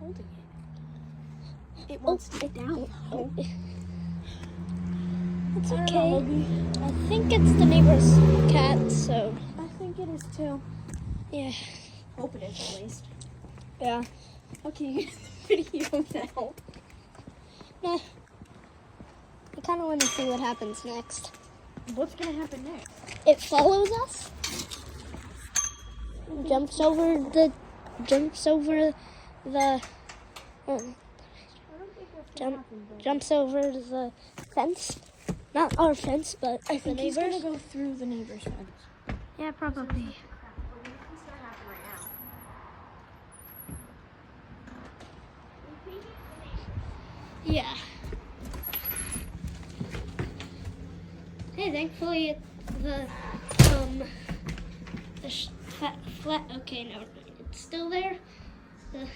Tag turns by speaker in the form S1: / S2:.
S1: holding it. It wants to get down.
S2: Oh. It's
S1: I don't
S2: okay.
S1: know, Hoagie.
S2: I think it's the neighbor's cat, so
S1: I think it is too.
S2: yeah.
S1: Hope it is at least.
S2: Yeah.
S1: Okay, you get the video now.
S2: Nah. I kind of want to see what happens next.
S1: What's gonna happen next?
S2: It follows us. Jumps over the.
S1: I don't think that's gonna happen, but
S2: Jumps over the fence. Not our fence, but
S1: I
S2: the
S1: think he's
S2: neighbor's.
S1: gonna go through the neighbor's fence.
S2: Yeah, probably.
S1: What's gonna happen right now?
S2: Yeah. Hey, thankfully the flat. Okay, no, it's still there. The